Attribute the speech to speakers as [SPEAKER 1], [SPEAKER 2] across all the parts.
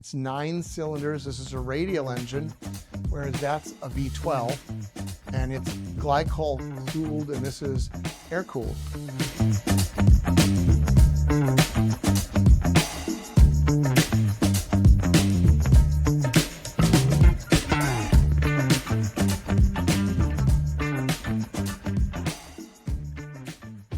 [SPEAKER 1] It's 9 cylinders. This is a radial engine, whereas that's a V12, and it's glycol cooled, and this is air cooled.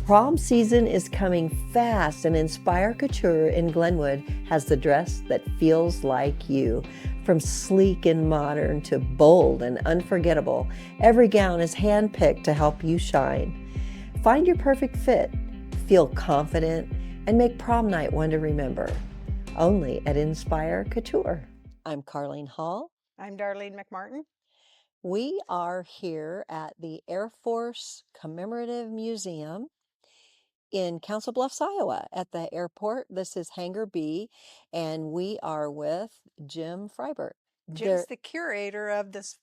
[SPEAKER 2] Prom season is coming fast, and Inspire Couture in Glenwood has the dress that feels like you. From sleek and modern to bold and unforgettable, every gown is handpicked to help you shine. Find your perfect fit, feel confident, and make prom night one to remember. Only at Inspire Couture. I'm Carlene Hall.
[SPEAKER 3] I'm Darlene McMartin.
[SPEAKER 2] We are here at the Air Force Commemorative Museum in Council Bluffs, Iowa, at the airport. This is Hangar B, and we are with Jim Friberg.
[SPEAKER 3] Jim's the curator of this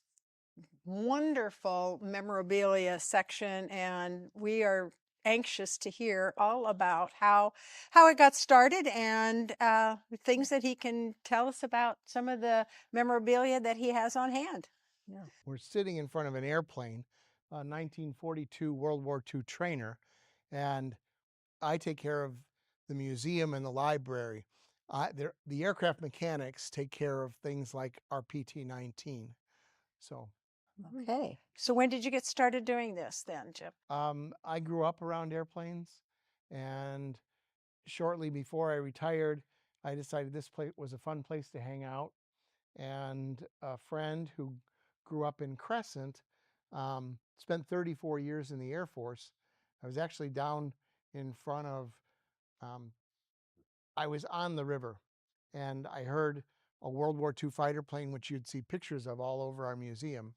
[SPEAKER 3] wonderful memorabilia section, and we are anxious to hear all about how it got started and things that he can tell us about some of the memorabilia that he has on hand.
[SPEAKER 1] Yeah. We're sitting in front of an airplane, a 1942 World War II trainer, and I take care of the museum and the library. The aircraft mechanics take care of things like our PT-19. So,
[SPEAKER 2] Okay.
[SPEAKER 3] So when did you get started doing this then, Jim?
[SPEAKER 1] I grew up around airplanes, and shortly before I retired, I decided this place was a fun place to hang out. And a friend who grew up in Crescent spent 34 years in the Air Force. I was actually down in front of, I was on the river, and I heard a World War II fighter plane, which you'd see pictures of all over our museum.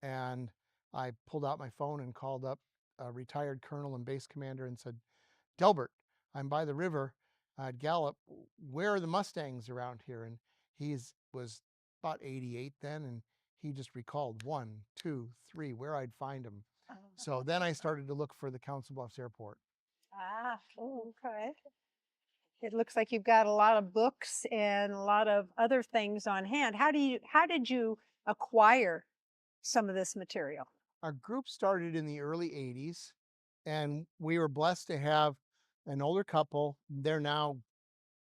[SPEAKER 1] And I pulled out my phone and called up a retired colonel and base commander and said, Delbert, I'm by the river at Gallup. Where are the Mustangs around here? And he was about 88 then, and he just recalled 1, 2, 3, where I'd find them. So then I started to look for the Council Bluffs Airport.
[SPEAKER 3] Okay. It looks like you've got a lot of books and a lot of other things on hand. How did you acquire some of this material?
[SPEAKER 1] Our group started in the early 80s, and we were blessed to have an older couple. They're now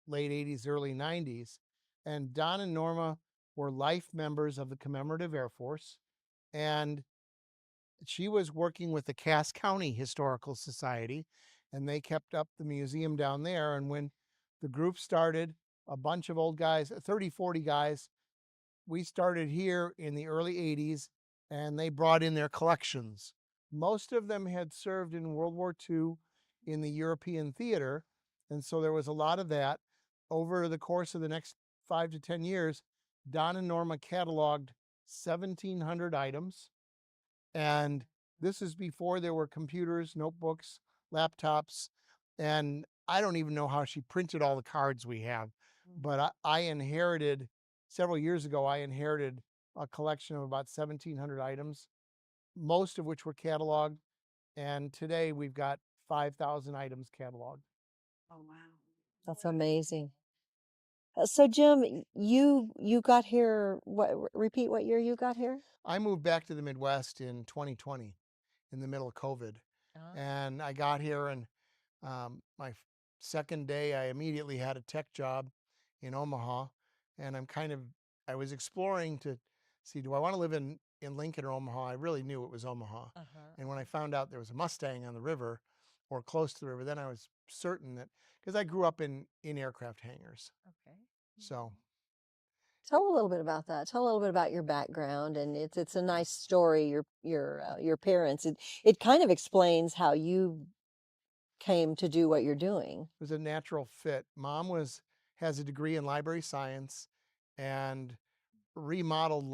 [SPEAKER 1] late 80s, early 90s. And Don and Norma were life members of the Commemorative Air Force. And she was working with the Cass County Historical Society, and they kept up the museum down there. And when the group started, a bunch of old guys, 30, 40 guys, we started here in the early 80s, and they brought in their collections. Most of them had served in World War II in the European theater, and so there was a lot of that. Over the course of the next 5 to 10 years, Don and Norma cataloged 1,700 items, and this is before there were computers, notebooks, laptops, and I don't even know how she printed all the cards we have. But I inherited, several years ago, I inherited a collection of about 1,700 items, most of which were cataloged. And today we've got 5,000 items cataloged.
[SPEAKER 3] Oh, wow.
[SPEAKER 2] That's amazing. So Jim, you got here, repeat what year you got here?
[SPEAKER 1] I moved back to the Midwest in 2020 in the middle of COVID. And I got here, and my second day, I immediately had a tech job in Omaha. And I was exploring to see, do I want to live in Lincoln or Omaha? I really knew it was Omaha. And when I found out there was a Mustang on the river or close to the river, then I was certain that, because I grew up in aircraft hangars.
[SPEAKER 2] Okay.
[SPEAKER 1] So
[SPEAKER 2] Tell a little bit about that. Tell a little bit about your background, and it's a nice story. Your parents. It kind of explains how you came to do what you're doing.
[SPEAKER 1] it was a natural fit. Mom has a degree in library science and remodeled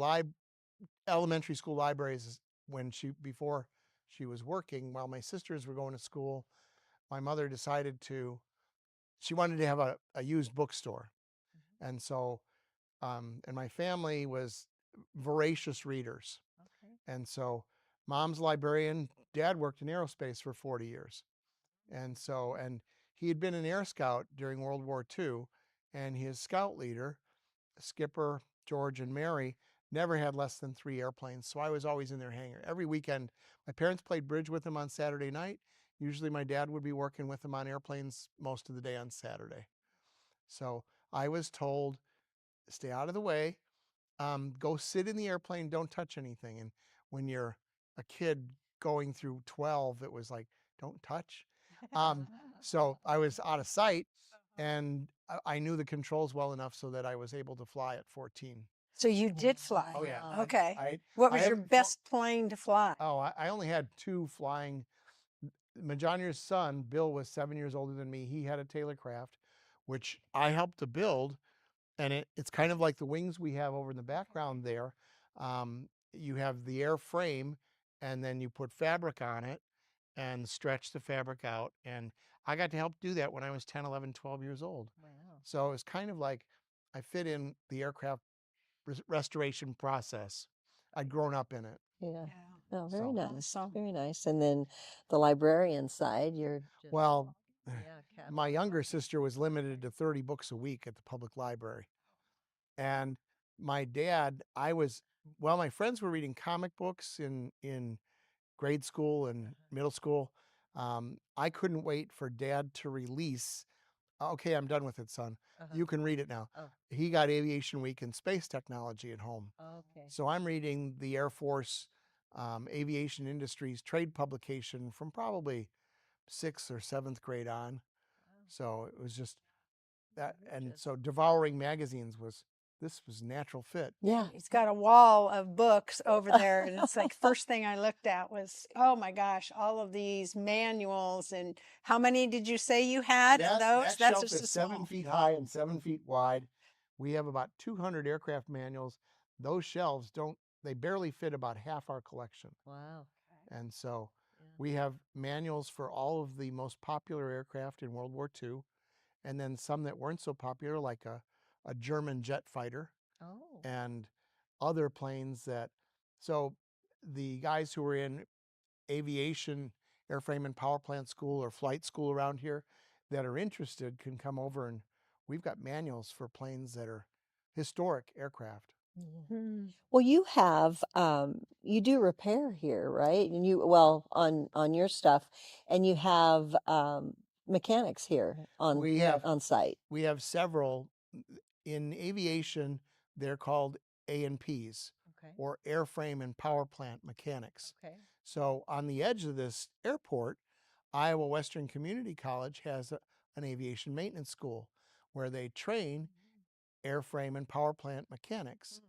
[SPEAKER 1] elementary school libraries before she was working. While my sisters were going to school, my mother decided she wanted to have a used bookstore. And so, and my family was voracious readers. And so mom's a librarian, dad worked in aerospace for 40 years. And he had been an Air Scout during World War II, and his scout leader Skipper, George, and Mary never had less than 3 airplanes, so I was always in their hangar. Every weekend, my parents played bridge with them on Saturday night. Usually my dad would be working with them on airplanes most of the day on Saturday. So I was told, stay out of the way, go sit in the airplane, don't touch anything. And when you're a kid going through 12, it was like, don't touch. Um, so I was out of sight, and I knew the controls well enough so that I was able to fly at 14.
[SPEAKER 3] So you did fly.
[SPEAKER 1] Oh yeah.
[SPEAKER 2] Wow.
[SPEAKER 3] Okay.
[SPEAKER 1] I
[SPEAKER 3] What
[SPEAKER 1] I
[SPEAKER 3] was your
[SPEAKER 1] haven't
[SPEAKER 3] best plane to fly?
[SPEAKER 1] Oh, I only had 2 flying. Majonier's son, Bill, was 7 years older than me. He had a Taylorcraft, which I helped to build, and it's kind of like the wings we have over in the background there. You have the airframe, and then you put fabric on it and stretch the fabric out. And I got to help do that when I was 10, 11, 12 years old.
[SPEAKER 2] Wow.
[SPEAKER 1] So it's kind of like I fit in the aircraft restoration process. I'd grown up in it.
[SPEAKER 2] Yeah.
[SPEAKER 3] Yeah.
[SPEAKER 2] Oh, very
[SPEAKER 1] So,
[SPEAKER 2] nice.
[SPEAKER 3] Awesome.
[SPEAKER 2] Very nice. And then the librarian side, you're just,
[SPEAKER 1] well,
[SPEAKER 2] yeah,
[SPEAKER 1] my
[SPEAKER 2] catalog.
[SPEAKER 1] younger sister was limited to 30 books a week at the public library. And my dad, my friends were reading comic books in grade school and middle school. I couldn't wait for dad to release, okay, I'm done with it, son.
[SPEAKER 2] Uh-huh.
[SPEAKER 1] You can read it now.
[SPEAKER 2] Oh.
[SPEAKER 1] He got Aviation Week and Space Technology at home.
[SPEAKER 2] Okay.
[SPEAKER 1] So I'm reading the Air Force Aviation Industries trade publication from probably 6th or 7th grade on.
[SPEAKER 2] Wow.
[SPEAKER 1] So it was just that. And
[SPEAKER 2] Gorgeous.
[SPEAKER 1] so devouring magazines was natural fit.
[SPEAKER 2] Yeah.
[SPEAKER 3] He's got a wall of books over there, and it's like first thing I looked at was, oh my gosh, all of these manuals. And how many did you say you had of those?
[SPEAKER 1] That
[SPEAKER 3] That's
[SPEAKER 1] shelf
[SPEAKER 3] just a
[SPEAKER 1] is 7
[SPEAKER 3] small.
[SPEAKER 1] feet high and 7 feet wide. We have about 200 aircraft manuals. Those shelves they barely fit about half our collection.
[SPEAKER 2] Wow.
[SPEAKER 1] And so
[SPEAKER 2] Yeah.
[SPEAKER 1] we have manuals for all of the most popular aircraft in World War II, and then some that weren't so popular, like a German jet fighter
[SPEAKER 2] Oh.
[SPEAKER 1] and other planes that. So the guys who were in aviation, airframe and power plant school or flight school around here that are interested can come over, and we've got manuals for planes that are historic aircraft.
[SPEAKER 2] Yeah.
[SPEAKER 3] Hmm.
[SPEAKER 2] Well, you do repair here, right? And on your stuff, and you have mechanics here
[SPEAKER 1] We have
[SPEAKER 2] on site.
[SPEAKER 1] we have several in aviation. They're called A&Ps,
[SPEAKER 2] Okay.
[SPEAKER 1] or airframe and power plant mechanics.
[SPEAKER 2] Okay.
[SPEAKER 1] So on the edge of this airport, Iowa Western Community College has an aviation maintenance school where they train airframe and power plant mechanics.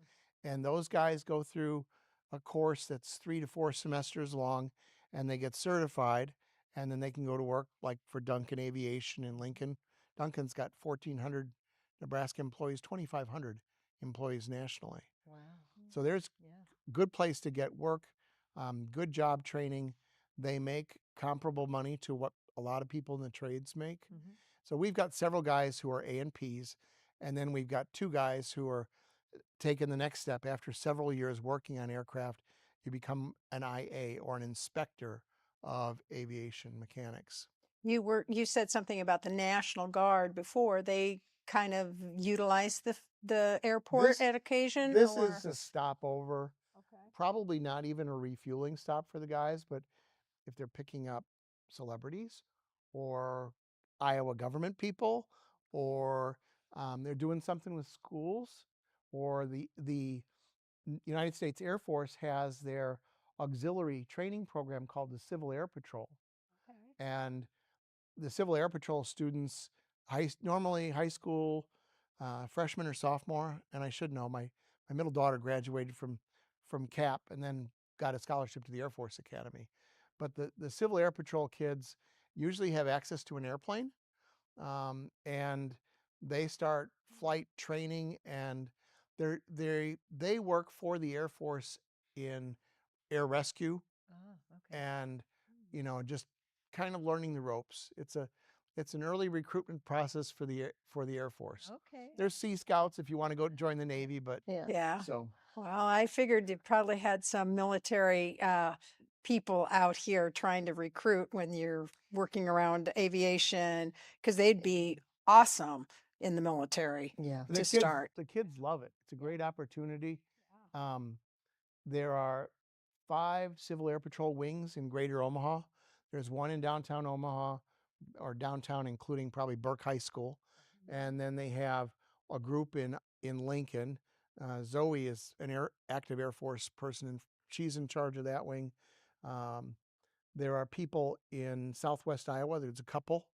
[SPEAKER 1] And those guys go through a course that's 3 to 4 semesters long, and they get certified, and then they can go to work, like for Duncan Aviation in Lincoln. Duncan's got 1,400 Nebraska employees, 2,500 employees nationally.
[SPEAKER 2] Wow.
[SPEAKER 1] So there's
[SPEAKER 2] Yeah.
[SPEAKER 1] good place to get work, good job training. They make comparable money to what a lot of people in the trades make.
[SPEAKER 2] Mm-hmm.
[SPEAKER 1] So we've got several guys who are A&Ps, and then we've got 2 guys who are taking the next step. After several years working on aircraft, you become an IA, or an inspector of aviation mechanics.
[SPEAKER 3] You said something about the National Guard before. They kind of utilize the airport
[SPEAKER 1] This-
[SPEAKER 3] at occasion,
[SPEAKER 1] This
[SPEAKER 3] or
[SPEAKER 1] is a stopover,
[SPEAKER 3] okay.
[SPEAKER 1] probably not even a refueling stop for the guys, but if they're picking up celebrities or Iowa government people, or they're doing something with schools, or the United States Air Force has their auxiliary training program called the Civil Air Patrol.
[SPEAKER 3] Okay.
[SPEAKER 1] And the Civil Air Patrol students, normally high school, freshman or sophomore, and I should know, my middle daughter graduated from CAP and then got a scholarship to the Air Force Academy. But the Civil Air Patrol kids usually have access to an airplane, and they start flight training, and they work for the Air Force in air rescue,
[SPEAKER 2] Oh, okay.
[SPEAKER 1] and just kind of learning the ropes. It's an early recruitment process for the Air Force.
[SPEAKER 2] Okay.
[SPEAKER 1] There's Sea Scouts if you want to go join the Navy, but
[SPEAKER 2] Yeah.
[SPEAKER 3] Yeah.
[SPEAKER 1] so
[SPEAKER 3] Well, I figured you probably had some military people out here trying to recruit when you're working around aviation, because they'd be awesome in the military
[SPEAKER 2] Yeah.
[SPEAKER 3] to start.
[SPEAKER 1] The kids love it. It's a great opportunity. Um, there are 5 Civil Air Patrol wings in Greater Omaha. There's one in downtown Omaha, or downtown, including probably Burke High School, and then they have a group in Lincoln. Zoe is an active Air Force person, and she's in charge of that wing. Um, there are people in Southwest Iowa. There's a couple,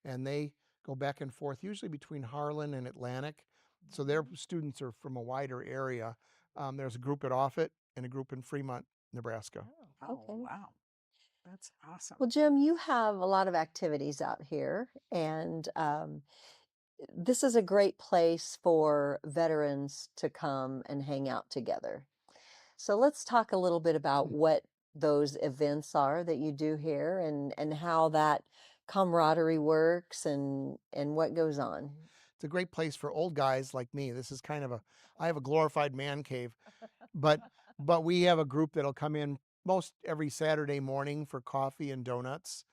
[SPEAKER 1] and they go back and forth, usually between Harlan and Atlantic. So their students are from a wider area. There's a group at Offutt and a group in Fremont, Nebraska.
[SPEAKER 3] Oh,
[SPEAKER 2] Okay.
[SPEAKER 3] wow. That's awesome.
[SPEAKER 2] Well, Jim, you have a lot of activities out here, and this is a great place for veterans to come and hang out together. So let's talk a little bit about what those events are that you do here, and how that camaraderie works, and what goes on.
[SPEAKER 1] It's a great place for old guys like me. This is kind of I have a glorified man cave, but we have a group that'll come in most every Saturday morning for coffee and donuts.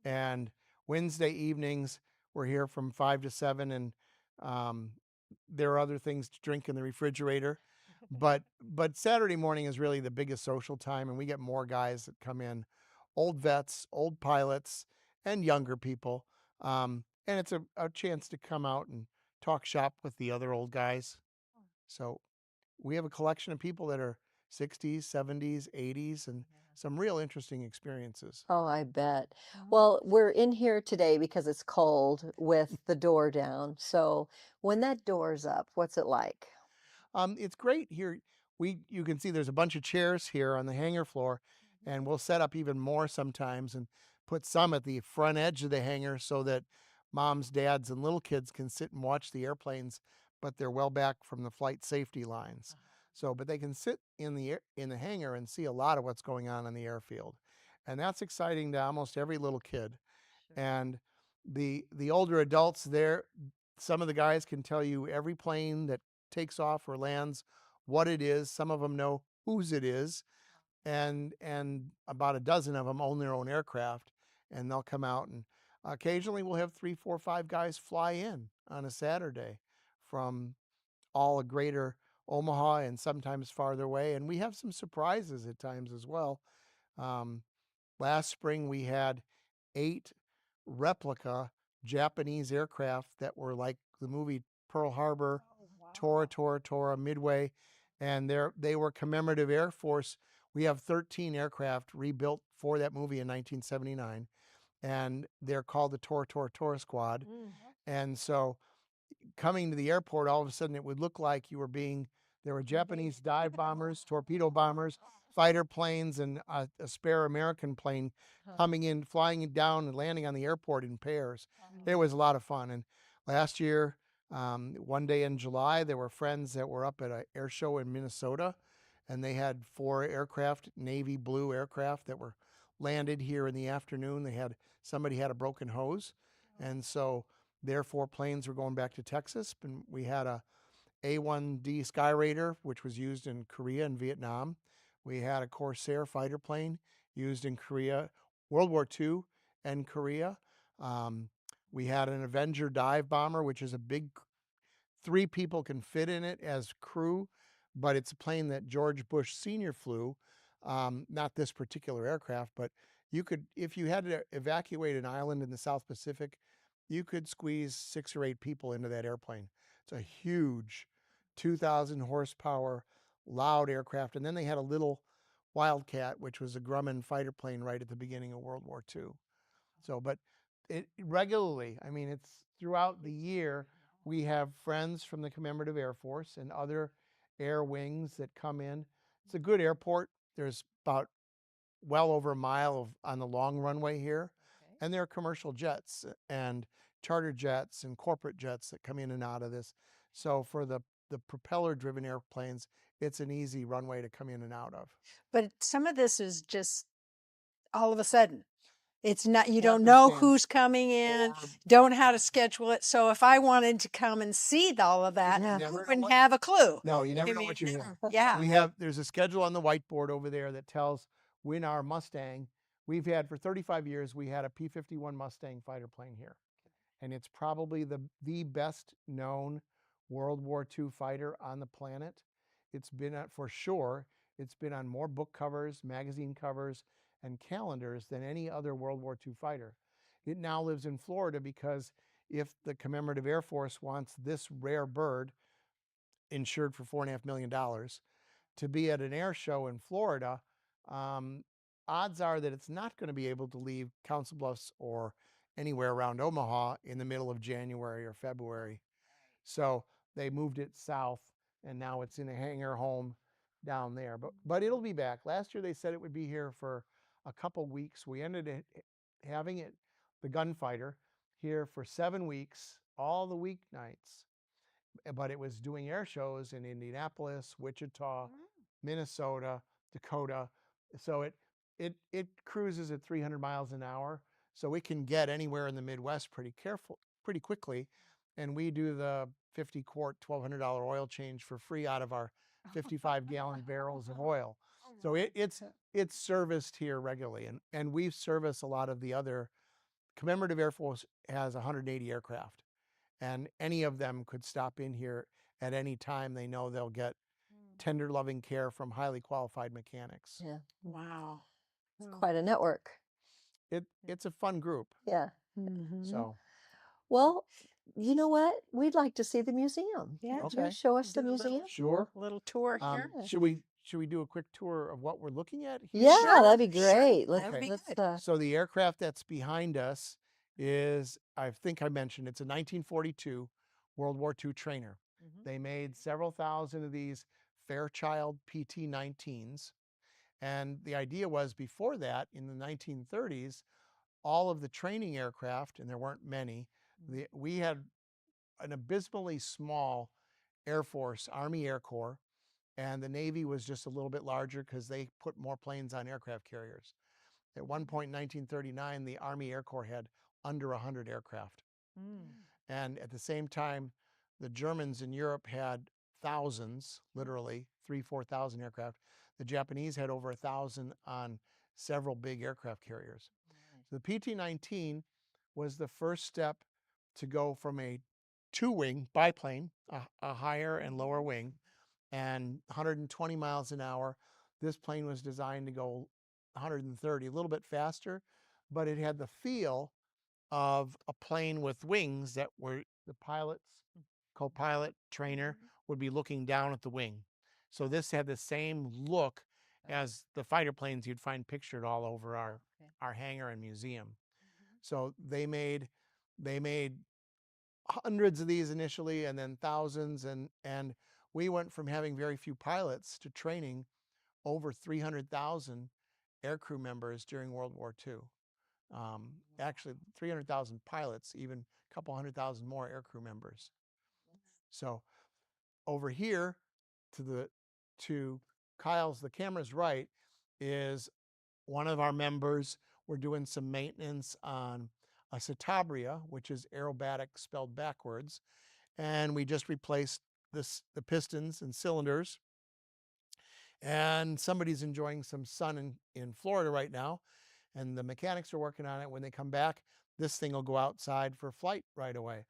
[SPEAKER 1] And Wednesday evenings, we're here from 5 to 7, and um, there are other things to drink in the refrigerator. But Saturday morning is really the biggest social time, and we get more guys that come in, old vets, old pilots, and younger people. And it's a chance to come out and talk shop with the other old guys. So we have a collection of people that are 60s, 70s, 80s, and some real interesting experiences.
[SPEAKER 2] Oh, I bet. Well, we're in here today because it's cold with the door down. So when that door's up, what's it like?
[SPEAKER 1] It's great here. You can see there's a bunch of chairs here on the hangar floor, and we'll set up even more sometimes and put some at the front edge of the hangar so that moms, dads, and little kids can sit and watch the airplanes, but they're well back from the flight safety lines. So, but they can sit in the hangar and see a lot of what's going on in the airfield, and that's exciting to almost every little kid. And the older adults there, some of the guys can tell you every plane that takes off or lands, what it is. Some of them know whose it is, and about a dozen of them own their own aircraft, and they'll come out, and occasionally we'll have 3, 4, 5 guys fly in on a Saturday from all of greater Omaha and sometimes farther away, and we have some surprises at times as well. Um, Last spring we had 8 replica Japanese aircraft that were like the movie Pearl Harbor, Tora, Tora, Tora, Midway, and they were Commemorative Air Force. We have 13 aircraft rebuilt for that movie in 1979, and they're called the Tora, Tora, Tora Squad. And so coming to the airport, all of a sudden it would look like there were Japanese dive bombers, torpedo bombers, fighter planes, and a spare American plane coming in, flying down and landing on the airport in pairs. It was a lot of fun. And last year, one day in July, there were friends that were up at an air show in Minnesota, and they had 4 aircraft, navy blue aircraft, that were landed here in the afternoon. Somebody had a broken hose, and so their 4 planes were going back to Texas. And we had a A-1D Skyraider, which was used in Korea and Vietnam. We had a Corsair fighter plane used in Korea, World War II and Korea. We had an Avenger dive bomber, which is a big 3 people can fit in it as crew, but it's a plane that George Bush Sr. flew. Not this particular aircraft, but if you had to evacuate an island in the South Pacific, you could squeeze 6 or 8 people into that airplane. It's a huge 2,000 horsepower, loud aircraft. And then they had a little Wildcat, which was a Grumman fighter plane right at the beginning of World War II. So, but it regularly, I mean, it's throughout the year, we have friends from the Commemorative Air Force and other air wings that come in. It's a good airport. There's about well over a mile on the long runway here. And there are commercial jets and charter jets and corporate jets that come in and out of this. So for the propeller driven airplanes, it's an easy runway to come in and out of.
[SPEAKER 3] But some of this is just all of a sudden. It's not, you don't know who's coming in, don't know how to schedule it. So if I wanted to come and see all of that, I wouldn't have a clue.
[SPEAKER 1] No, you never know what you're doing.
[SPEAKER 3] Yeah.
[SPEAKER 1] There's a schedule on the whiteboard over there that tells when our Mustang, for 35 years, we had a P-51 Mustang fighter plane here. and it's probably the best known World War II fighter on the planet. It's been for sure. It's been on more book covers, magazine covers, and calendars than any other World War II fighter. It now lives in Florida because if the Commemorative Air Force wants this rare bird insured for $4.5 million to be at an air show in Florida, um, odds are that it's not going to be able to leave Council Bluffs or anywhere around Omaha in the middle of January or February. So they moved it south, and now it's in a hangar home down there. But it'll be back. Last year they said it would be here for a couple weeks. We ended it having it, the gunfighter, here for 7 weeks, all the weeknights. But it was doing air shows in Indianapolis, Wichita, Minnesota, Dakota. So it cruises at 300 miles an hour, so it can get anywhere in the Midwest pretty quickly. And we do the 50-quart, $1,200 oil change for free out of our 55-gallon barrels of oil. So it's serviced here regularly, and we've serviced a lot of the other. Commemorative Air Force has 180 aircraft, and any of them could stop in here at any time. They know they'll get tender, loving care from highly qualified mechanics.
[SPEAKER 2] Yeah.
[SPEAKER 3] Wow.
[SPEAKER 2] It's quite a network.
[SPEAKER 1] It's a fun group.
[SPEAKER 2] Yeah.
[SPEAKER 1] So,
[SPEAKER 2] Well, you know what? We'd like to see the museum.
[SPEAKER 3] Yeah.
[SPEAKER 2] Would you
[SPEAKER 1] Okay.
[SPEAKER 2] show us the
[SPEAKER 3] Do a little-
[SPEAKER 2] museum?
[SPEAKER 1] sure.
[SPEAKER 3] Little tour here.
[SPEAKER 1] Should we do a quick tour of what we're looking at here?
[SPEAKER 2] Yeah,
[SPEAKER 3] Sure,
[SPEAKER 2] that'd be
[SPEAKER 3] sure.
[SPEAKER 2] great.
[SPEAKER 3] That'd be
[SPEAKER 2] Let's
[SPEAKER 3] good.
[SPEAKER 1] So the aircraft that's behind us is, I think I mentioned, it's a 1942 World War II trainer. They made several thousand of these Fairchild PT-19s. And the idea was, before that, in the 1930s, all of the training aircraft, and there weren't many, we had an abysmally small Air Force, Army Air Corps, and the Navy was just a little bit larger because they put more planes on aircraft carriers. At one point in 1939, the Army Air Corps had under 100 aircraft. And at the same time, the Germans in Europe had thousands, literally 4,000 aircraft. The Japanese had over 1,000 on several big aircraft carriers. So the PT-19 was the first step to go from a two-wing biplane, a higher and lower wing, and 120 miles an hour. This plane was designed to go 130, a little bit faster, but it had the feel of a plane with wings that were the pilot's co-pilot trainer would be looking down at the wing. So this had the same look as the fighter planes you'd find pictured all over our hangar and museum. So they made hundreds of these initially, and then thousands, and we went from having very few pilots to training over 300,000 aircrew members during World War II. Actually, 300,000 pilots, even a couple 100,000 more aircrew members. So over here to Kyle's, the camera's right, is one of our members. We're doing some maintenance on a Citabria, which is aerobatic spelled backwards. And we just replaced the pistons and cylinders. And somebody's enjoying some sun in Florida right now, and the mechanics are working on it. When they come back, this thing will go outside for flight right away.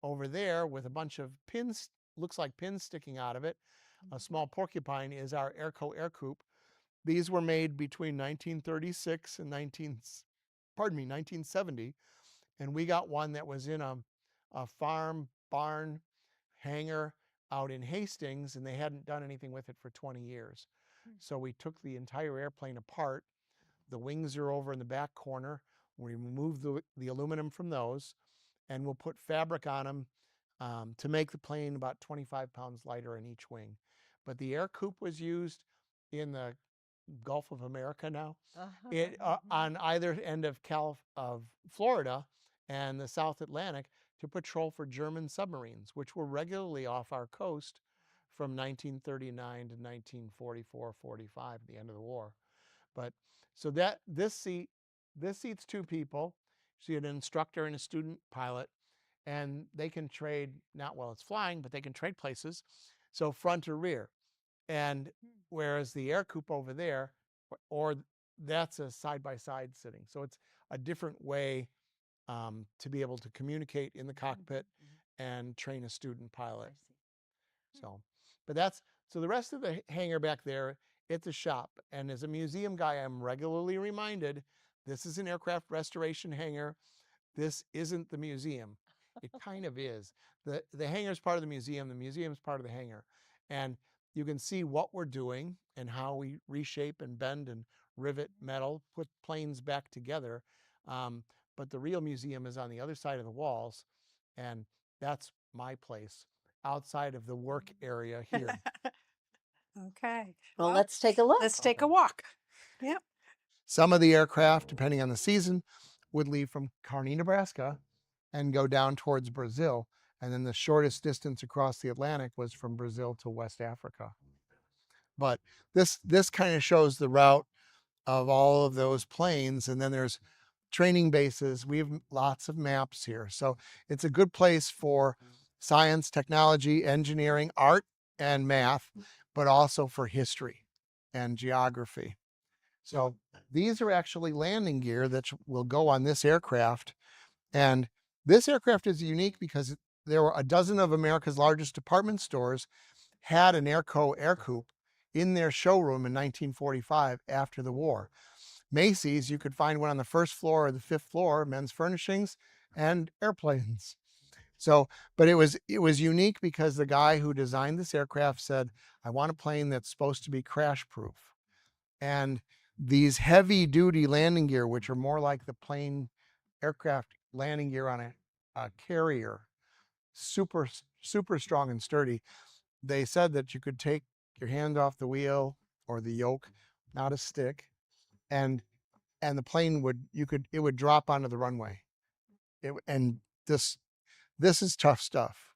[SPEAKER 1] Over there, with a bunch of pins, looks like pins sticking out of it, a small porcupine, is our Airco air coupe. These were made between 1936 and 1970, and we got one that was in a farm barn hangar out in Hastings, and they hadn't done anything with it for 20 years. So we took the entire airplane apart. The wings are over in the back corner. We removed the aluminum from those, and we'll put fabric on them to make the plane about 25 pounds lighter in each wing. But the air coupe was used in the Gulf of America now, on either end of Florida and the South Atlantic, to patrol for German submarines, which were regularly off our coast from 1939 to 1944-45, the end of the war. But so this seats two people. So you have an instructor and a student pilot, and they can trade, not while it's flying, but they can trade places, so front or rear. And whereas the air coupe over there, or that's a side-by-side sitting. So it's a different way to be able to communicate in the cockpit and train a student pilot. So, but so the rest of the hangar back there, it's a shop. And as a museum guy, I'm regularly reminded this is an aircraft restoration hangar. This isn't the museum. It kind of is. The hangar is part of the museum is part of the hangar. And you can see what we're doing and how we reshape and bend and rivet metal, put planes back together. But the real museum is on the other side of the walls. And that's my place outside of the work area here.
[SPEAKER 3] Okay.
[SPEAKER 2] Well, let's take a look.
[SPEAKER 3] Let's take a walk. Yep.
[SPEAKER 1] Some of the aircraft, depending on the season, would leave from Kearney, Nebraska and go down towards Brazil. And then the shortest distance across the Atlantic was from Brazil to West Africa. But this kind of shows the route of all of those planes. And then there's training bases. We have lots of maps here. So it's a good place for science, technology, engineering, art, and math, but also for history and geography. So these are actually landing gear that will go on this aircraft. And this aircraft is unique because there were a dozen of America's largest department stores had an Airco air coupe in their showroom in 1945 after the war. Macy's, you could find one on the first floor or the fifth floor, men's furnishings and airplanes. So, but it was unique because the guy who designed this aircraft said, I want a plane that's supposed to be crash proof. And these heavy duty landing gear, which are more like the plane aircraft landing gear on a carrier, super strong and sturdy. They said that you could take your hand off the wheel or the yoke, not a stick, and the plane it would drop onto the runway. And this is tough stuff.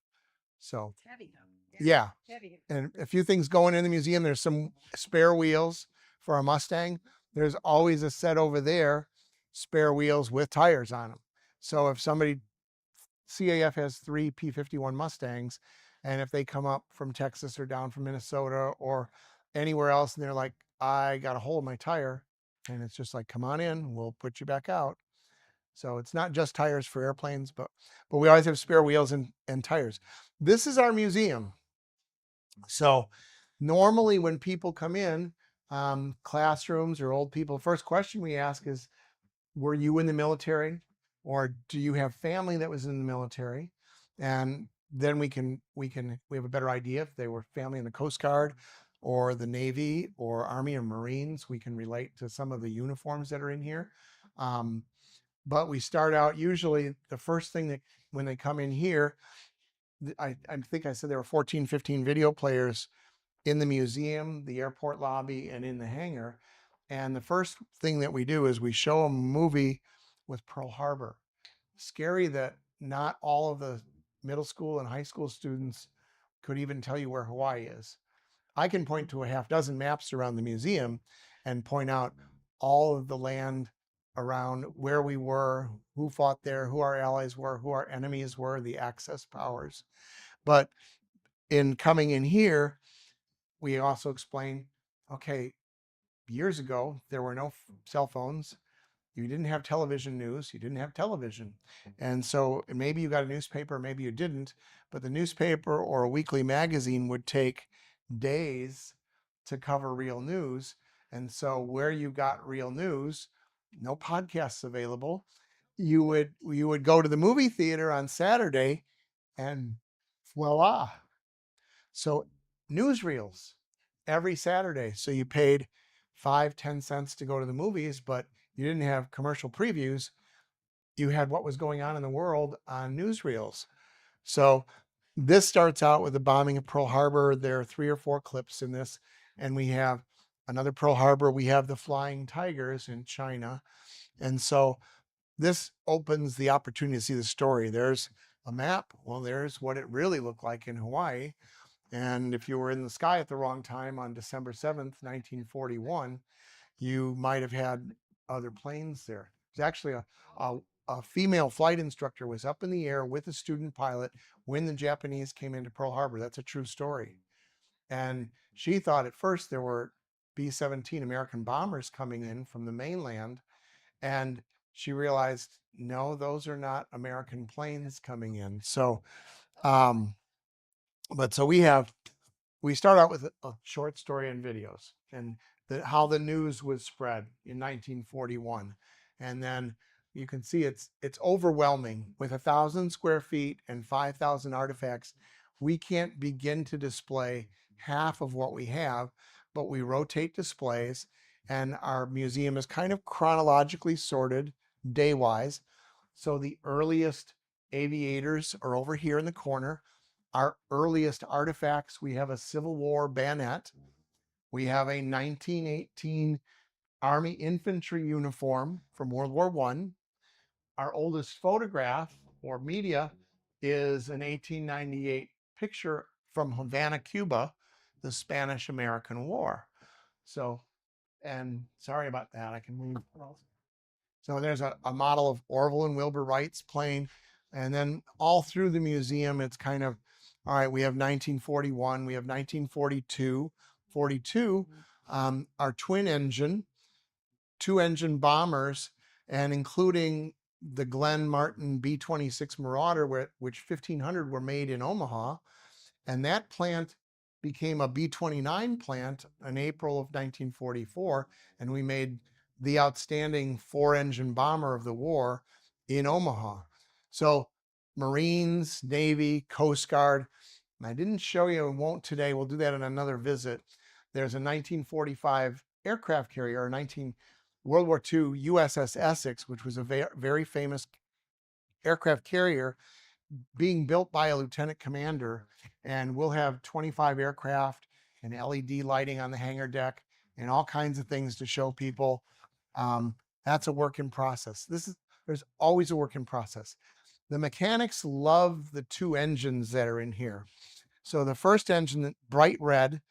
[SPEAKER 1] So
[SPEAKER 3] It's heavy though.
[SPEAKER 1] yeah.
[SPEAKER 3] Heavy.
[SPEAKER 1] And a few things going in the museum. There's some spare wheels for a Mustang. There's always a set over there, spare wheels with tires on them. So if CAF has 3 P-51 Mustangs, and if they come up from Texas or down from Minnesota or anywhere else, and they're like, I got a hole in my tire, and it's just like, come on in, we'll put you back out. So it's not just tires for airplanes, but we always have spare wheels and tires. This is our museum. So normally when people come in, classrooms or old people, first question we ask is, were you in the military? Or do you have family that was in the military? And then we have a better idea if they were family in the Coast Guard or the Navy or Army or Marines. We can relate to some of the uniforms that are in here. But we start out usually the first thing that when they come in here, I think I said there were 14, 15 video players in the museum, the airport lobby, and in the hangar. And the first thing that we do is we show them a movie with Pearl Harbor. Scary that not all of the middle school and high school students could even tell you where Hawaii is. I can point to a half dozen maps around the museum and point out all of the land around where we were, who fought there, who our allies were, who our enemies were, the Axis powers. But in coming in here, we also explain, okay, years ago, there were no cell phones. You didn't have television news. You didn't have television. And so maybe you got a newspaper, maybe you didn't, but the newspaper or a weekly magazine would take days to cover real news. And so where you got real news, no podcasts available, you would go to the movie theater on Saturday and voila. So newsreels every Saturday. So you paid 5-10 cents to go to the movies, but you didn't have commercial previews. You had what was going on in the world on newsreels. So this starts out with the bombing of Pearl Harbor. There are 3 or 4 clips in this, and we have another Pearl Harbor. We have the Flying Tigers in China. And so this opens the opportunity to see the story. There's a map. Well, there's what it really looked like in Hawaii. And if you were in the sky at the wrong time on December 7th, 1941, you might have had other planes there. There's actually a female flight instructor was up in the air with a student pilot when the Japanese came into Pearl Harbor. That's a true story. And she thought at first there were B-17 American bombers coming in from the mainland. And she realized, no, those are not American planes coming in. So, um, but so we start out with a short story and videos and how the news was spread in 1941. And then you can see it's overwhelming with 1,000 square feet and 5,000 artifacts. We can't begin to display half of what we have, but we rotate displays, and our museum is kind of chronologically sorted day wise. So the earliest aviators are over here in the corner. Our earliest artifacts, we have a Civil War bayonet. We have a 1918 Army infantry uniform from World War I. Our oldest photograph or media is an 1898 picture from Havana, Cuba, the Spanish-American War. So, and sorry about that, I can move. So there's a model of Orville and Wilbur Wright's plane. And then all through the museum, it's kind of, all right, we have 1941, we have 1942, 42, our twin engine, two engine bombers, and including the Glenn Martin B-26 Marauder, which 1,500 were made in Omaha. And that plant became a B-29 plant in April of 1944. And we made the outstanding four-engine bomber of the war in Omaha. So Marines, Navy, Coast Guard. And I didn't show you, and won't today. We'll do that in another visit. There's a 1945 aircraft carrier, World War II USS Essex, which was a very famous aircraft carrier being built by a lieutenant commander, and we'll have 25 aircraft and LED lighting on the hangar deck and all kinds of things to show people. That's a work in process. There's always a work in process. The mechanics love the two engines that are in here. So the first engine, bright red,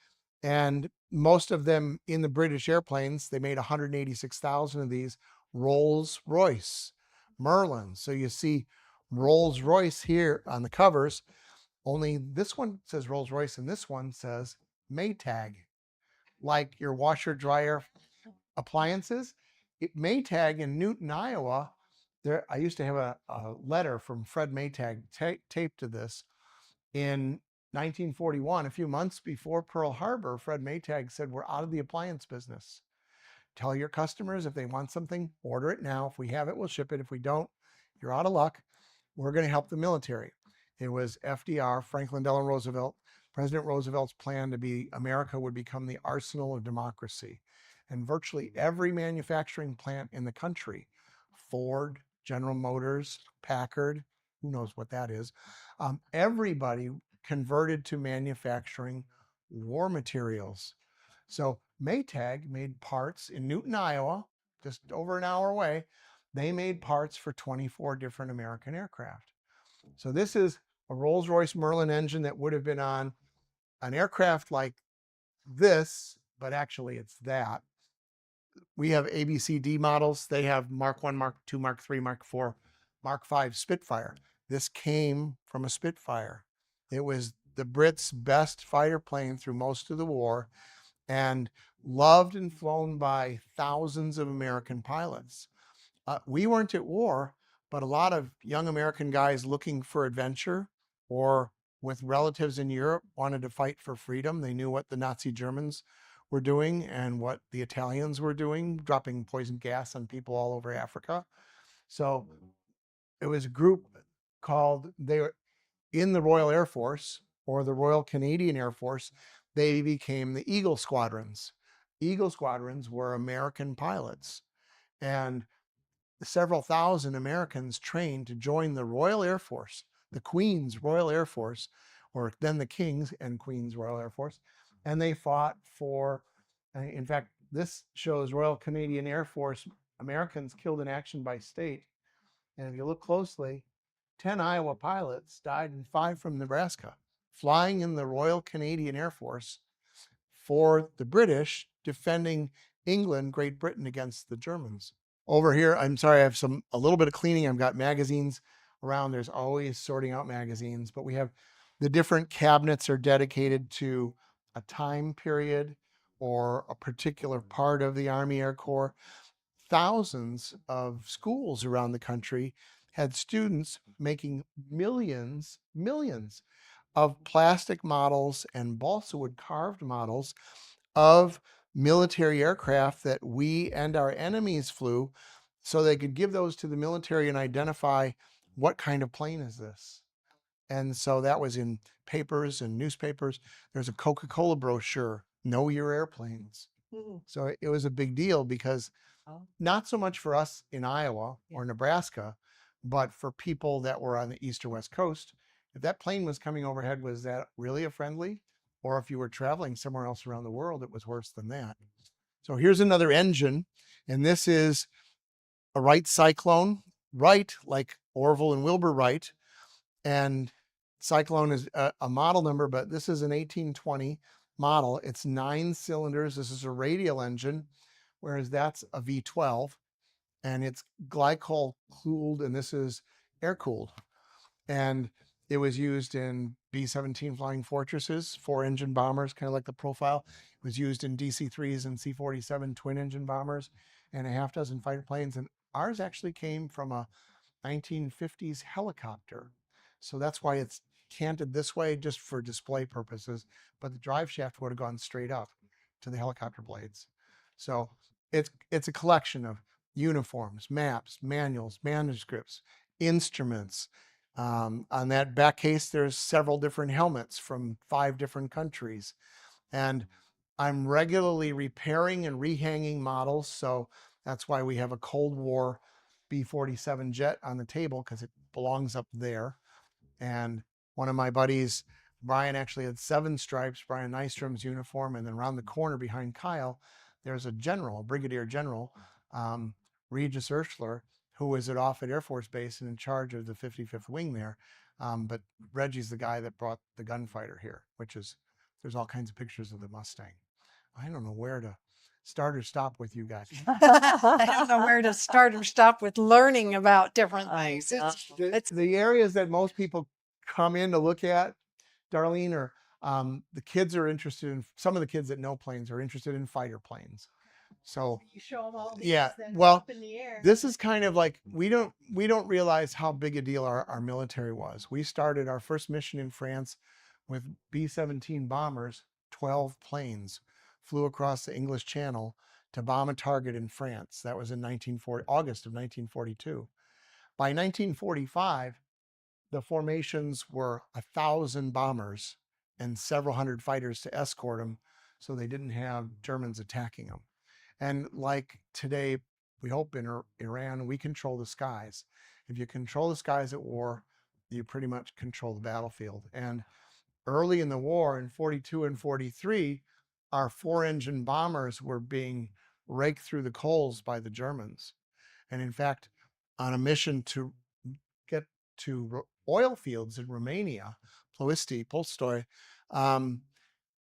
[SPEAKER 1] and most of them in the British airplanes, they made 186,000 of these, Rolls-Royce, Merlin. So you see Rolls-Royce here on the covers, only this one says Rolls-Royce and this one says Maytag, like your washer dryer appliances. Maytag in Newton, Iowa, I used to have a letter from Fred Maytag taped to this. In 1941, a few months before Pearl Harbor, Fred Maytag said, we're out of the appliance business. Tell your customers if they want something, order it now. If we have it, we'll ship it. If we don't, you're out of luck. We're going to help the military. It was FDR, Franklin Delano Roosevelt, President Roosevelt's plan to be America would become the arsenal of democracy. And virtually every manufacturing plant in the country, Ford, General Motors, Packard, who knows what that is, everybody converted to manufacturing war materials. So Maytag made parts in Newton, Iowa, just over an hour away. They made parts for 24 different American aircraft. So this is a Rolls-Royce Merlin engine that would have been on an aircraft like this, but actually it's that. We have ABCD models. They have Mark 1, Mark 2, Mark 3, Mark 4, Mark 5 Spitfire. This came from a Spitfire. It was the Brits' best fighter plane through most of the war and loved and flown by thousands of American pilots. We weren't at war, but a lot of young American guys looking for adventure or with relatives in Europe wanted to fight for freedom. They knew what the Nazi Germans were doing and what the Italians were doing, dropping poison gas on people all over Africa. So it was a group they were in the Royal Air Force or the Royal Canadian Air Force. They became the Eagle Squadrons. Eagle Squadrons were American pilots, and several thousand Americans trained to join the Royal Air Force, the Queen's Royal Air Force, or then the King's and Queen's Royal Air Force. And they fought for, in fact, this shows Royal Canadian Air Force Americans killed in action by state. And if you look closely, 10 Iowa pilots died and 5 from Nebraska, flying in the Royal Canadian Air Force for the British, defending England, Great Britain against the Germans. Over here, I'm sorry, I have a little bit of cleaning. I've got magazines around. There's always sorting out magazines, but we have the different cabinets are dedicated to a time period or a particular part of the Army Air Corps. thousands of schools around the country had students making millions of plastic models and balsa wood carved models of military aircraft that we and our enemies flew, so they could give those to the military and identify what kind of plane is this. And so that was in papers and newspapers. There's a Coca-Cola brochure, Know Your Airplanes. So it was a big deal because not so much for us in Iowa or Nebraska, but for people that were on the east or west coast. If that plane was coming overhead, was that really a friendly? Or if you were traveling somewhere else around the world, it was worse than that. So here's another engine, and this is a Wright Cyclone. Wright, like Orville and Wilbur Wright, and Cyclone is a model number, but this is an 1820 model. It's 9 cylinders. This is a radial engine, whereas that's a V12, and it's glycol cooled, and this is air cooled. And it was used in B-17 Flying Fortresses, 4-engine bombers, kind of like the profile. It was used in DC-3s and C-47 twin-engine bombers, and a half dozen fighter planes. And ours actually came from a 1950s helicopter. So that's why it's canted this way, just for display purposes, but the drive shaft would have gone straight up to the helicopter blades. So it's a collection of uniforms, maps, manuals, manuscripts, instruments. On that back case, there's several different helmets from 5 different countries. And I'm regularly repairing and rehanging models. So that's why we have a Cold War B-47 jet on the table, because it belongs up there. And one of my buddies, Brian, actually had 7 stripes, Brian Nystrom's uniform. And then around the corner behind Kyle, there's a general, a brigadier general, Regis Urschler, who was at Offutt Air Force Base and in charge of the 55th Wing there. But Reggie's the guy that brought the gunfighter here, which is, there's all kinds of pictures of the Mustang. I don't know where to start or stop with you guys.
[SPEAKER 3] I don't know where to start or stop with learning about different things.
[SPEAKER 1] It's the areas that most people come in to look at, Darlene, or the kids are interested in, some of the kids that know planes are interested in fighter planes. So
[SPEAKER 3] you show them all these
[SPEAKER 1] yeah,
[SPEAKER 3] and
[SPEAKER 1] well,
[SPEAKER 3] up in the air.
[SPEAKER 1] this is kind of like, we don't realize how big a deal our military was. We started our first mission in France with B-17 bombers, 12 planes flew across the English Channel to bomb a target in France. That was in August of 1942. By 1945, the formations were 1,000 bombers and several hundred fighters to escort them, so they didn't have Germans attacking them. And like today, we hope in Iran, we control the skies. If you control the skies at war, you pretty much control the battlefield. And early in the war, in 42 and 43, our 4-engine bombers were being raked through the coals by the Germans. And in fact, on a mission to get to oil fields in Romania, Ploiești, Polstoi,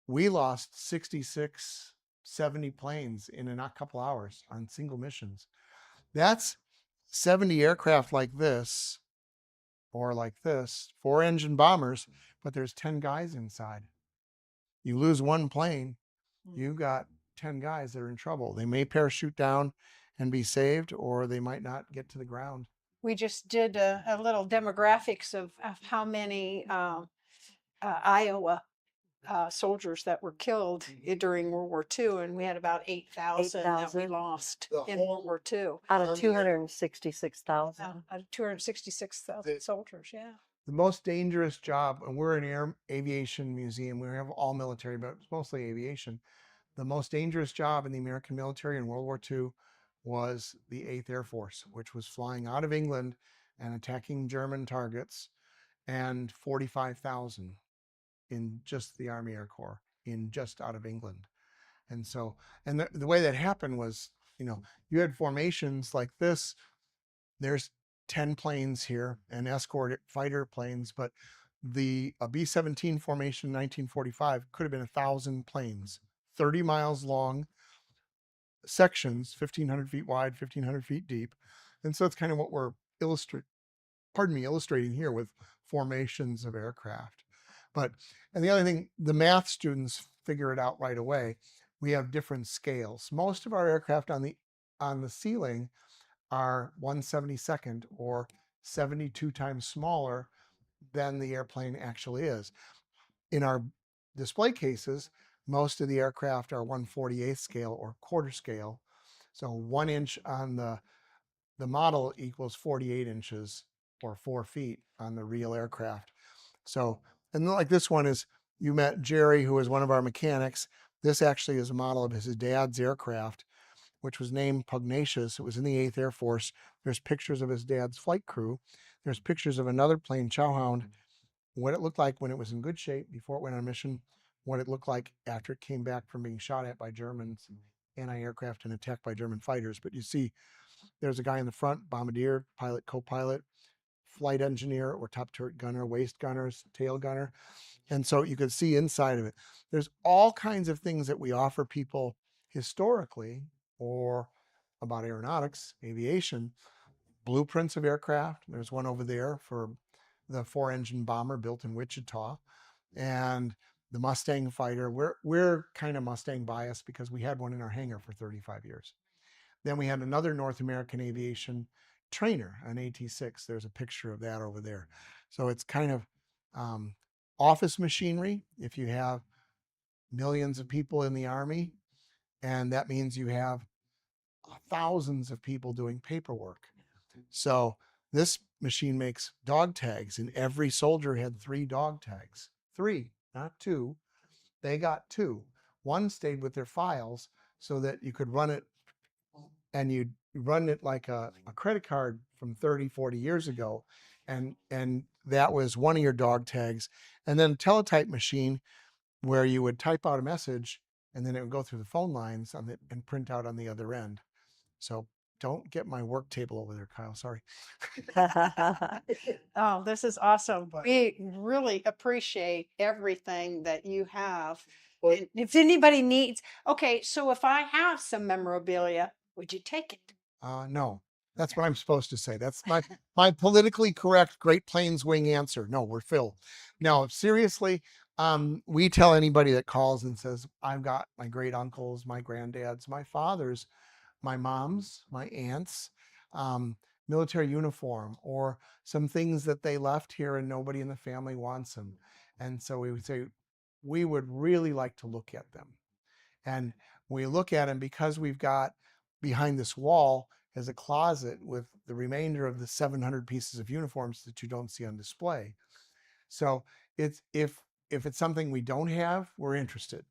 [SPEAKER 1] we lost 66, 70 planes in a couple hours on single missions. That's 70 aircraft like this, or like this, 4-engine bombers, but there's 10 guys inside. You lose one plane, you've got 10 guys that are in trouble. They may parachute down and be saved, or they might not get to the ground.
[SPEAKER 3] We just did a little demographics of how many Iowa soldiers that were killed during World War II, and we had about 8,000 that we
[SPEAKER 2] 8,000?
[SPEAKER 3] lost in World War II.
[SPEAKER 2] Out of 266,000.
[SPEAKER 3] Out of 266,000 soldiers, yeah.
[SPEAKER 1] The most dangerous job, and we're an aviation museum, we have all military, but it's mostly aviation. The most dangerous job in the American military in World War II was the 8th Air Force, which was flying out of England and attacking German targets, and 45,000 in just the Army Air Corps, in just out of England. And so, and the way that happened was, you had formations like this. There's 10 planes here and escort fighter planes, but a B-17 formation in 1945 could have been 1,000 planes, 30 miles long sections, 1,500 feet wide, 1,500 feet deep. And so it's kind of what we're illustrating here with formations of aircraft. And the other thing, the math students figure it out right away. We have different scales. Most of our aircraft on the on the ceiling are 1/72 or 72 times smaller than the airplane actually is. In our display cases, most of the aircraft are 1/48 scale or quarter scale. So 1 inch on the model equals 48 inches or 4 feet on the real aircraft. So, and like this one is, you met Jerry, who is one of our mechanics. This actually is a model of his dad's aircraft, which was named Pugnacious. It was in the 8th Air Force. There's pictures of his dad's flight crew. There's pictures of another plane, Chowhound, what it looked like when it was in good shape before it went on mission, what it looked like after it came back from being shot at by Germans, anti-aircraft, and attacked by German fighters. But you see, there's a guy in the front, bombardier, pilot, co-pilot, flight engineer or top turret gunner, waist gunners, tail gunner. And so you could see inside of it. There's all kinds of things that we offer people historically or about aeronautics, aviation, blueprints of aircraft. There's one over there for the 4-engine bomber built in Wichita, and the Mustang fighter. We're kind of Mustang biased because we had one in our hangar for 35 years. Then we had another North American aviation trainer, an AT-6. There's a picture of that over there. So it's kind of office machinery. If you have millions of people in the Army, and that means you have thousands of people doing paperwork. So this machine makes dog tags, and every soldier had 3 dog tags. 3, not 2. They got 2. One stayed with their files so that you could run it, and you'd run it like a credit card from 30, 40 years ago. And that was one of your dog tags. And then a teletype machine where you would type out a message and then it would go through the phone lines on it and print out on the other end. So don't get my work table over there, Kyle. Sorry.
[SPEAKER 3] Oh, this is awesome. We really appreciate everything that you have. And if anybody needs, okay, so if I have some memorabilia, would you take it?
[SPEAKER 1] No, that's what I'm supposed to say. That's my politically correct Great Plains Wing answer. No, we're Phil. No, seriously, we tell anybody that calls and says, I've got my great uncles, my granddads, my fathers, my moms, my aunts, military uniform, or some things that they left here and nobody in the family wants them. And so we would say, we would really like to look at them. And we look at them because we've got behind this wall is a closet with the remainder of the 700 pieces of uniforms that you don't see on display. So it's if it's something we don't have, we're interested.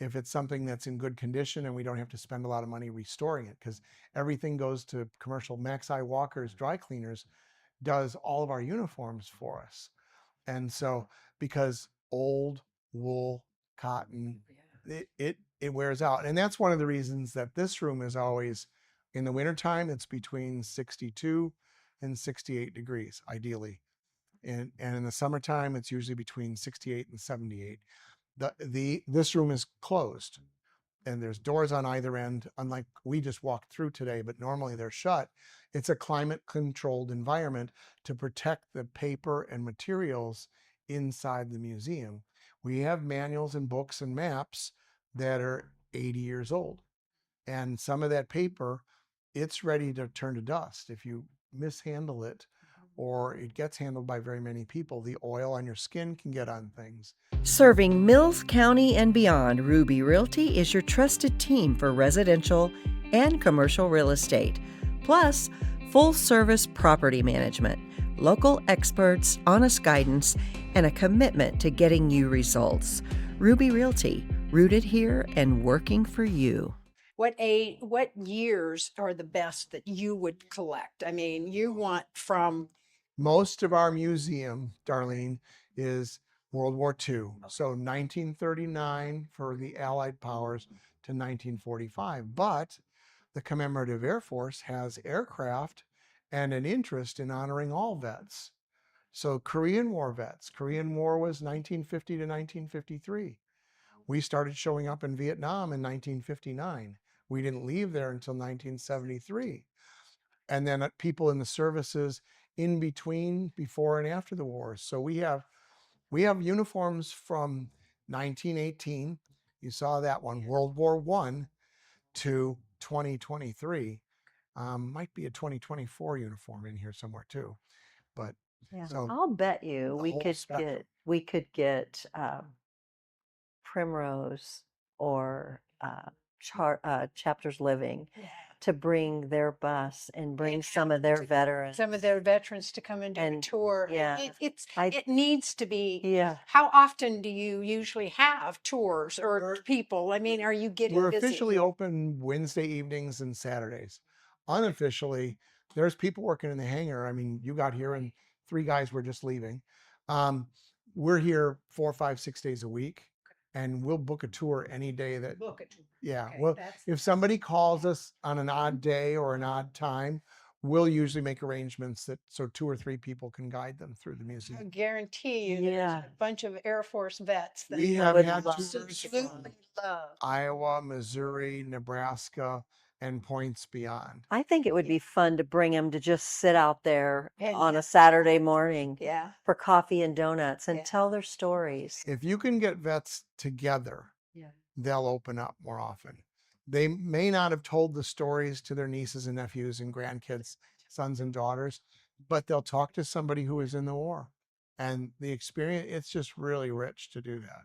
[SPEAKER 1] If it's something that's in good condition and we don't have to spend a lot of money restoring it, because everything goes to commercial. Max I Walker's dry cleaners does all of our uniforms for us. And so because old wool, cotton, it wears out. And that's one of the reasons that this room is always, in the wintertime, it's between 62 and 68 degrees, ideally. And in the summertime, it's usually between 68 and 78. This room is closed and there's doors on either end, unlike we just walked through today, but normally they're shut. It's a climate controlled environment to protect the paper and materials inside the museum. We have manuals and books and maps that are 80 years old. And some of that paper, it's ready to turn to dust. If you mishandle it or it gets handled by very many people, the oil on your skin can get on things.
[SPEAKER 2] Serving Mills County and beyond, Ruby Realty is your trusted team for residential and commercial real estate, plus full-service property management, local experts, honest guidance, and a commitment to getting you results. Ruby Realty, rooted here and working for you.
[SPEAKER 3] What years are the best that you would collect? I mean, you want from
[SPEAKER 1] Most of our museum, Darlene, is World War II. So 1939 for the Allied powers to 1945. But the Commemorative Air Force has aircraft and an interest in honoring all vets. So Korean War vets. Korean War was 1950 to 1953. We started showing up in Vietnam in 1959. We didn't leave there until 1973. And then people in the services in between, before and after the war. So we have uniforms from 1918. You saw that one, World War I, to 2023. Might be a 2024 uniform in here somewhere too. But
[SPEAKER 2] Yeah.
[SPEAKER 1] so
[SPEAKER 2] I'll bet you
[SPEAKER 1] the
[SPEAKER 2] we
[SPEAKER 1] whole
[SPEAKER 2] could
[SPEAKER 1] spectrum.
[SPEAKER 2] get Primrose or Chapters Living
[SPEAKER 3] Yeah.
[SPEAKER 2] to bring their bus and bring some of their veterans.
[SPEAKER 3] Some of their veterans to come and do a
[SPEAKER 2] And,
[SPEAKER 3] tour.
[SPEAKER 2] yeah,
[SPEAKER 3] It needs to be.
[SPEAKER 2] Yeah.
[SPEAKER 3] How often do you usually have tours or people? I mean, are you getting
[SPEAKER 1] We're
[SPEAKER 3] busy?
[SPEAKER 1] officially open Wednesday evenings and Saturdays. Unofficially, there's people working in the hangar. I mean, you got here and 3 guys were just leaving. We're here 4, 5, 6 days a week, and we'll book a tour any day that.
[SPEAKER 3] Book it.
[SPEAKER 1] Yeah.
[SPEAKER 3] Okay,
[SPEAKER 1] Well,
[SPEAKER 3] that's-
[SPEAKER 1] if somebody calls us on an odd day or an odd time, we'll usually make arrangements so 2 or 3 people can guide them through the
[SPEAKER 3] I
[SPEAKER 1] museum.
[SPEAKER 3] guarantee you,
[SPEAKER 2] Yeah.
[SPEAKER 3] there's a bunch of Air Force vets that
[SPEAKER 1] We have
[SPEAKER 2] would
[SPEAKER 1] had
[SPEAKER 2] love
[SPEAKER 1] tours
[SPEAKER 3] absolutely
[SPEAKER 1] from
[SPEAKER 3] love.
[SPEAKER 1] Iowa, Missouri, Nebraska, and points beyond.
[SPEAKER 2] I think it would be fun to bring them to just sit out there
[SPEAKER 3] And
[SPEAKER 2] on
[SPEAKER 3] yeah.
[SPEAKER 2] a Saturday morning
[SPEAKER 3] Yeah.
[SPEAKER 2] for coffee and donuts and
[SPEAKER 3] Yeah.
[SPEAKER 2] tell their stories.
[SPEAKER 1] If you can get vets together,
[SPEAKER 2] Yeah.
[SPEAKER 1] they'll open up more often. They may not have told the stories to their nieces and nephews and grandkids, sons and daughters, but they'll talk to somebody who was in the war. And the experience, it's just really rich to do that.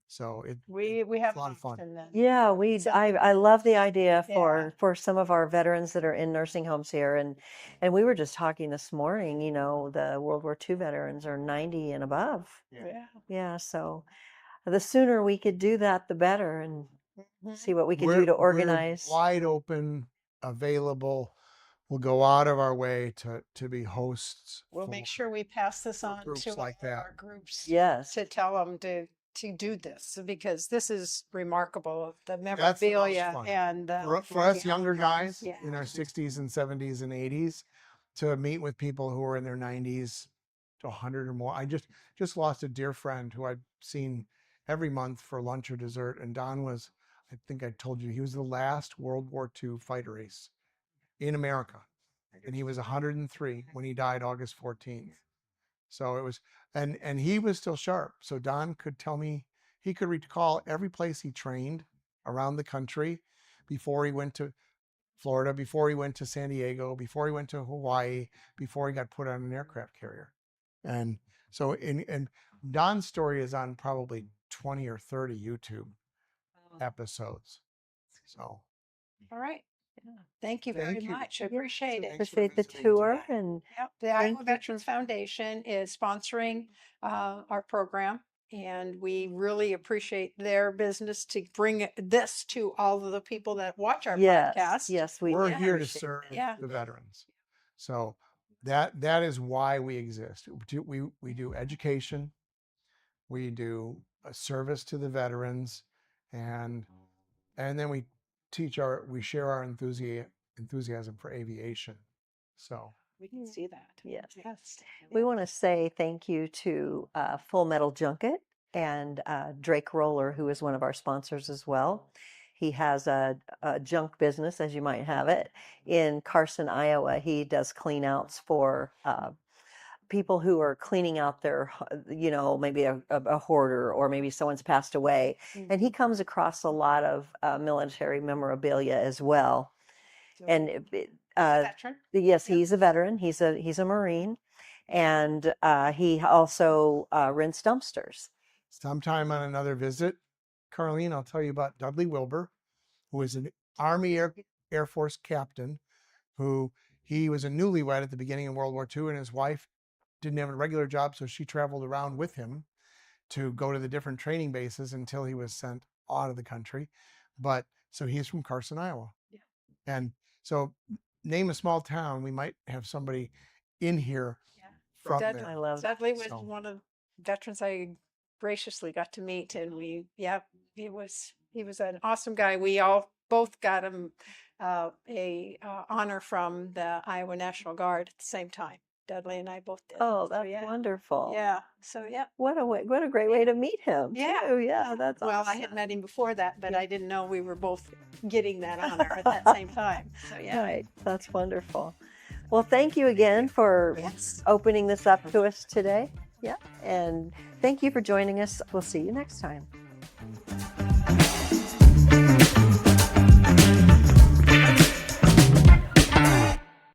[SPEAKER 1] So
[SPEAKER 3] We
[SPEAKER 1] it's
[SPEAKER 3] have
[SPEAKER 1] a lot of fun.
[SPEAKER 3] option then.
[SPEAKER 2] Yeah, I love the idea
[SPEAKER 3] Yeah.
[SPEAKER 2] for some of our veterans that are in nursing homes here, and we were just talking this morning, you know, the World War II veterans are 90 and above.
[SPEAKER 3] Yeah.
[SPEAKER 2] Yeah, so the sooner we could do that, the better, and
[SPEAKER 3] Mhm.
[SPEAKER 2] see what we can do to
[SPEAKER 1] We're
[SPEAKER 2] organize.
[SPEAKER 1] wide open, available. We'll go out of our way to be hosts.
[SPEAKER 3] We'll make sure we pass this on
[SPEAKER 1] groups
[SPEAKER 3] to
[SPEAKER 1] like that.
[SPEAKER 3] our groups
[SPEAKER 2] Yes.
[SPEAKER 3] to tell them to do this because this is remarkable. The
[SPEAKER 1] That's the most
[SPEAKER 3] memorabilia
[SPEAKER 1] fun.
[SPEAKER 3] and
[SPEAKER 1] For us younger guys
[SPEAKER 3] Yeah.
[SPEAKER 1] in our 60s and 70s and 80s to meet with people who are in their 90s to 100 or more. I just lost a dear friend who I'd seen every month for lunch or dessert, and Don was, I think I told you, he was the last World War II fighter ace in America, and he was 103 when he died August 14th. So it was, and he was still sharp. So Don could tell me, he could recall every place he trained around the country before he went to Florida, before he went to San Diego, before he went to Hawaii, before he got put on an aircraft carrier. And so and Don's story is on probably 20 or 30 YouTube episodes. So
[SPEAKER 3] All right.
[SPEAKER 2] Yeah.
[SPEAKER 3] Thank you very
[SPEAKER 1] Thank you.
[SPEAKER 3] much. I appreciate it.
[SPEAKER 1] Thanks for
[SPEAKER 2] Appreciate the
[SPEAKER 1] visiting
[SPEAKER 2] tour
[SPEAKER 1] today.
[SPEAKER 2] and
[SPEAKER 3] Yep. The
[SPEAKER 2] Thank
[SPEAKER 3] Iowa
[SPEAKER 2] you
[SPEAKER 3] Veterans Foundation is sponsoring our program, and we really appreciate their business to bring this to all of the people that watch our podcast.
[SPEAKER 2] yes,
[SPEAKER 1] We're
[SPEAKER 2] yeah,
[SPEAKER 1] here to
[SPEAKER 2] appreciate
[SPEAKER 1] serve
[SPEAKER 2] it.
[SPEAKER 3] Yeah.
[SPEAKER 1] the veterans. So that is why we exist. We do education, we do a service to the veterans, and then we share our enthusiasm for aviation. So
[SPEAKER 3] We can see that.
[SPEAKER 2] Yes.
[SPEAKER 3] Yes.
[SPEAKER 2] We want to say thank you to Full Metal Junket and Drake Roller, who is one of our sponsors as well. He has a junk business, as you might have it, in Carson, Iowa. He does clean outs for people who are cleaning out their, you know, maybe a hoarder or maybe someone's passed away. And he comes across a lot of military memorabilia as well. And
[SPEAKER 3] Veteran.
[SPEAKER 2] yes,
[SPEAKER 3] Yep.
[SPEAKER 2] he's a veteran. He's a Marine, and he also rents dumpsters.
[SPEAKER 1] sometime on another visit, Carlene, I'll tell you about Dudley Wilbur, who was an Army Air Force captain, who he was a newlywed at the beginning of World War II, and his wife didn't have a regular job, so she traveled around with him to go to the different training bases until he was sent out of the country. But so he's from Carson, Iowa.
[SPEAKER 3] Yeah.
[SPEAKER 1] And so name a small town, we might have somebody in here from
[SPEAKER 3] Dudley,
[SPEAKER 1] there.
[SPEAKER 2] I love that.
[SPEAKER 3] Dudley was
[SPEAKER 1] So-
[SPEAKER 3] one of the veterans I graciously got to meet, and he was an awesome guy. We all both got him a honor from the Iowa National Guard at the same time. Dudley and I both did.
[SPEAKER 2] Oh,
[SPEAKER 3] So,
[SPEAKER 2] that's
[SPEAKER 3] yeah.
[SPEAKER 2] wonderful.
[SPEAKER 3] Yeah. So yeah.
[SPEAKER 2] What a great way to meet him.
[SPEAKER 3] Yeah.
[SPEAKER 2] too. Yeah, that's
[SPEAKER 3] Well,
[SPEAKER 2] awesome.
[SPEAKER 3] I had met him before that, but I didn't know we were both getting that honor at that same time. So yeah.
[SPEAKER 2] Right. That's wonderful. Well, thank you again for
[SPEAKER 3] Yes.
[SPEAKER 2] opening this up to us today. Yeah. And thank you for joining us. We'll see you next time.